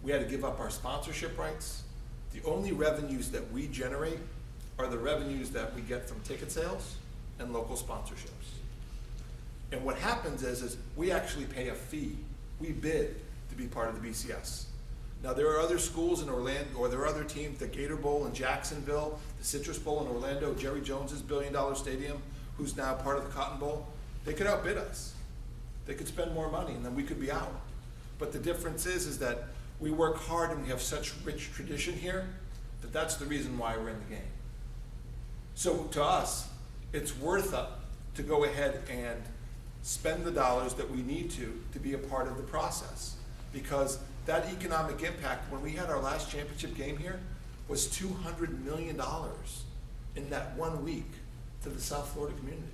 We had to give up our sponsorship rights. The only revenues that we generate are the revenues that we get from ticket sales and local sponsorships. And what happens is we actually pay a fee. We bid to be part of the BCS. Now there are other schools in Orlando, or there are other teams, the Gator Bowl in Jacksonville, the Citrus Bowl in Orlando, Jerry Jones's $1 billion stadium, who's now part of the Cotton Bowl. They could outbid us. They could spend more money and then we could be out. But the difference is that we work hard and we have such rich tradition here that that's the reason why we're in the game. So to us, it's worth it to go ahead and spend the dollars that we need to be a part of the process. Because that economic impact, when we had our last championship game here, was $200 million in that 1 week to the South Florida community.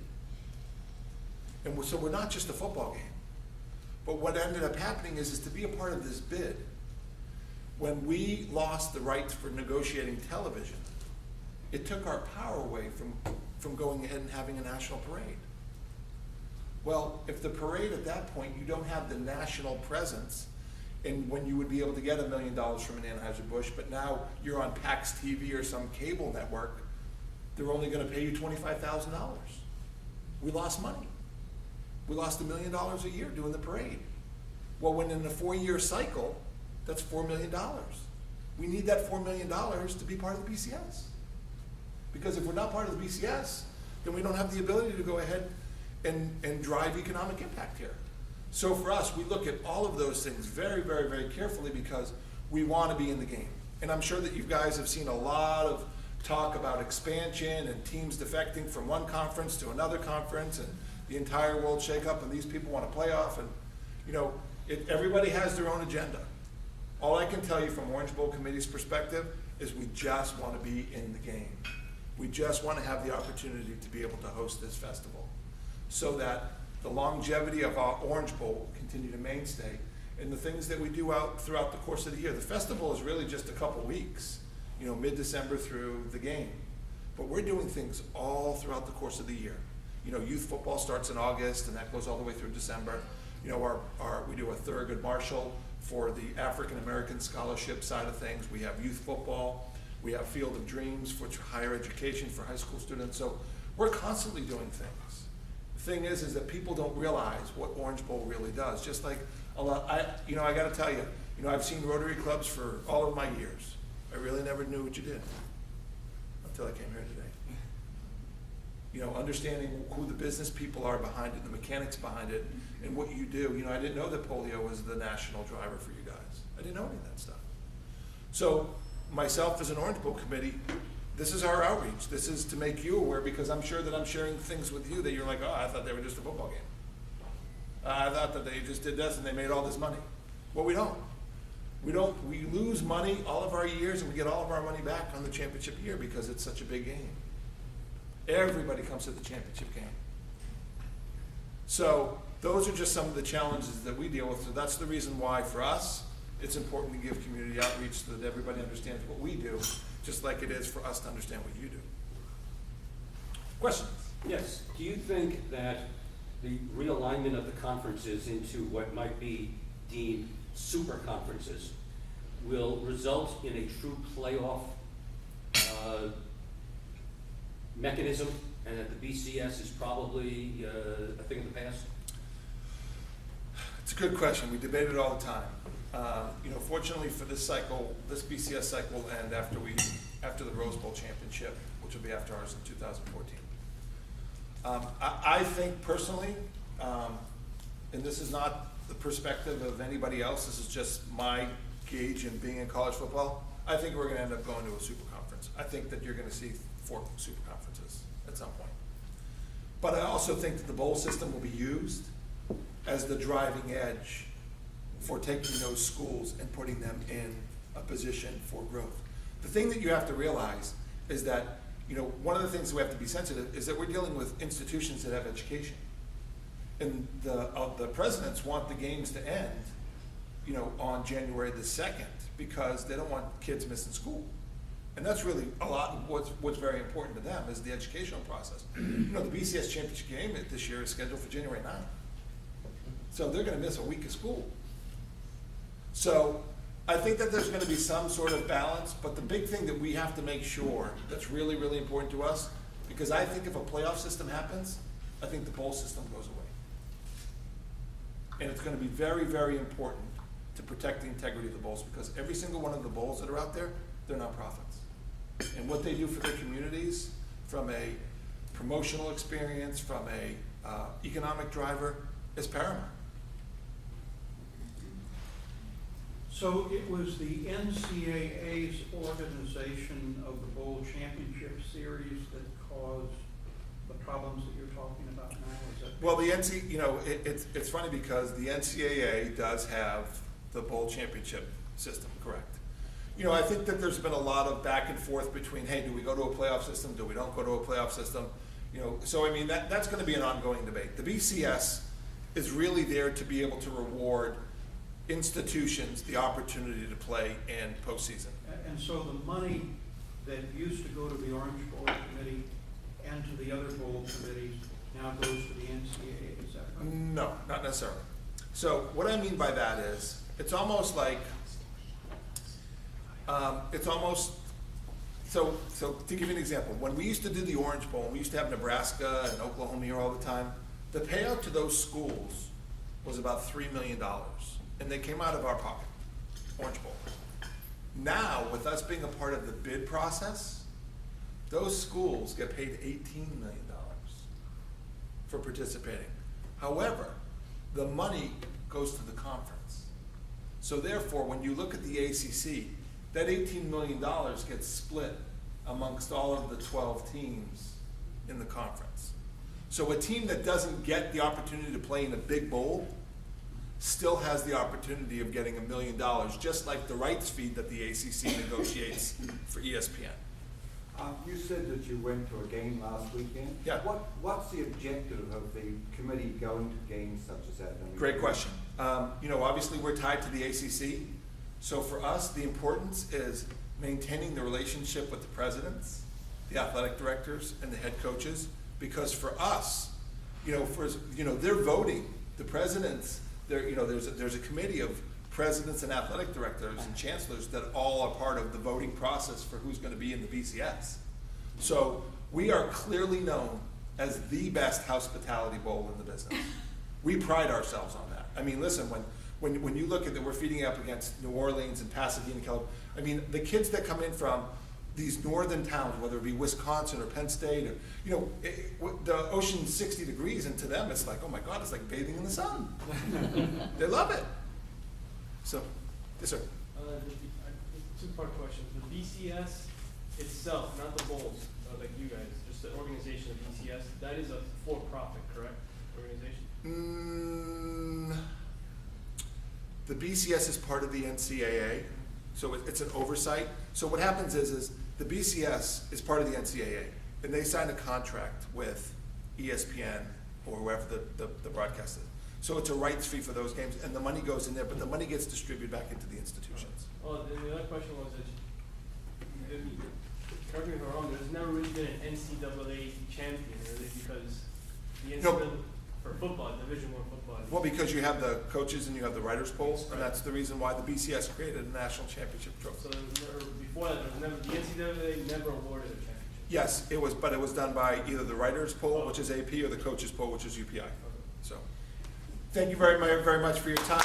And so we're not just a football game. But what ended up happening is to be a part of this bid, when we lost the rights for negotiating television, it took our power away from going ahead and having a national parade. Well, if the parade at that point, you don't have the national presence, and when you would be able to get $1 million from an Anheuser-Busch, but now you're on PAX TV or some cable network, they're only gonna pay you $25,000. We lost money. We lost $1 million a year doing the parade. Well, when in a 4-year cycle, that's $4 million. We need that $4 million to be part of the BCS. Because if we're not part of the BCS, then we don't have the ability to go ahead and drive economic impact here. So for us, we look at all of those things very, very, very carefully because we want to be in the game. And I'm sure that you guys have seen a lot of talk about expansion and teams defecting from one conference to another conference and the entire world shakeup, and these people want to play off, and you know, everybody has their own agenda. All I can tell you from Orange Bowl Committee's perspective is we just want to be in the game. We just want to have the opportunity to be able to host this festival so that the longevity of our Orange Bowl will continue to mainstay and the things that we do out throughout the course of the year. The festival is really just a couple weeks, you know, mid-December through the game. But we're doing things all throughout the course of the year. You know, youth football starts in August and that goes all the way through December. You know, we do a Thurgood Marshall for the African American scholarship side of things. We have youth football. We have Field of Dreams for higher education for high school students. So we're constantly doing things. The thing is that people don't realize what Orange Bowl really does. Just like a lot, I got to tell you, I've seen Rotary clubs for all of my years. I really never knew what you did until I came here today. You know, understanding who the business people are behind it, the mechanics behind it, and what you do. You know, I didn't know that polio was the national driver for you guys. I didn't know any of that stuff. So myself as an Orange Bowl committee, this is our outreach. This is to make you aware, because I'm sure that I'm sharing things with you that you're like, oh, I thought they were just a football game. I thought that they just did this and they made all this money. Well, we don't. We lose money all of our years and we get all of our money back on the championship year because it's such a big game. Everybody comes to the championship game. So those are just some of the challenges that we deal with. So that's the reason why for us, it's important to give community outreach so that everybody understands what we do, just like it is for us to understand what you do. Questions? Yes. Do you think that the realignment of the conferences into what might be deemed super conferences will result in a true playoff mechanism, and that the BCS is probably a thing of the past? It's a good question. We debate it all the time. Fortunately for this cycle, this BCS cycle will end after the Rose Bowl championship, which will be after ours in 2014. I think personally, and this is not the perspective of anybody else, this is just my gauge in being in college football, I think we're going to end up going to a super conference. I think that you're going to see 4 super conferences at some point. But I also think that the bowl system will be used as the driving edge for taking those schools and putting them in a position for growth. The thing that you have to realize is that, one of the things we have to be sensitive is that we're dealing with institutions that have education. And the presidents want the games to end, on January the 2nd, because they don't want kids missing school. And that's really a lot of what's very important to them is the educational process. The BCS championship game this year is scheduled for January 9th. So they're going to miss a week of school. So I think that there's gonna be some sort of balance, but the big thing that we have to make sure, that's really, really important to us, because I think if a playoff system happens, I think the bowl system goes away. And it's gonna be very, very important to protect the integrity of the bowls, because every single one of the bowls that are out there, they're nonprofits. And what they do for their communities, from a promotional experience, from a economic driver, is paramount. So it was the NCAA's organization of the Bowl Championship Series that caused the problems that you're talking about now, is that? Well, the it's funny because the NCAA does have the bowl championship system, correct? I think that there's been a lot of back and forth between, hey, do we go to a playoff system? Do we don't go to a playoff system? So I mean, that's gonna be an ongoing debate. The BCS is really there to be able to reward institutions the opportunity to play in postseason. And so the money that used to go to the Orange Bowl Committee and to the other bowl committees now goes to the NCAA, is that right? No, not necessarily. So what I mean by that is, it's almost like, so to give you an example, when we used to do the Orange Bowl, we used to have Nebraska and Oklahoma here all the time, the payout to those schools was about $3 million, and they came out of our pocket, Orange Bowl. Now, with us being a part of the bid process, those schools get paid $18 million for participating. However, the money goes to the conference. So therefore, when you look at the ACC, that $18 million gets split amongst all of the 12 teams in the conference. So a team that doesn't get the opportunity to play in a big bowl still has the opportunity of getting $1 million, just like the rights fee that the ACC negotiates for ESPN. You said that you went to a game last weekend. Yeah. What's the objective of the committee going to games such as that? Great question. Obviously we're tied to the ACC, so for us, the importance is maintaining the relationship with the presidents, the athletic directors, and the head coaches, because for us, they're voting. The presidents, there's a committee of presidents and athletic directors and chancellors that all are part of the voting process for who's going to be in the BCS. So we are clearly known as the best hospitality bowl in the business. We pride ourselves on that. I mean, listen, when you look at that, we're feeding up against New Orleans and Pasadena, California. I mean, the kids that come in from these northern towns, whether it be Wisconsin or Penn State, or the ocean's 60 degrees, and to them it's like, oh my God, it's like bathing in the sun. They love it. So, yes, sir. Two-part question. The BCS itself, not the bowls, like you guys, just the organization of BCS, that is a for-profit, correct, organization? The BCS is part of the NCAA, so it's an oversight. So what happens is the BCS is part of the NCAA, and they sign a contract with ESPN or whoever the broadcast is. So it's a rights fee for those games, and the money goes in there, but the money gets distributed back into the institutions. Oh, then the other question was that, correct me if I'm wrong, there's never really been an NCAA champion, really, because the NCAA, for football, Division I football. Well, because you have the coaches and you have the writers' polls, and that's the reason why the BCS created a national championship trophy. So there was never, before that, there was never, the NCAA never awarded a championship. Yes, but it was done by either the writers' poll, which is AP, or the coaches' poll, which is UPI. So, thank you very much for your time.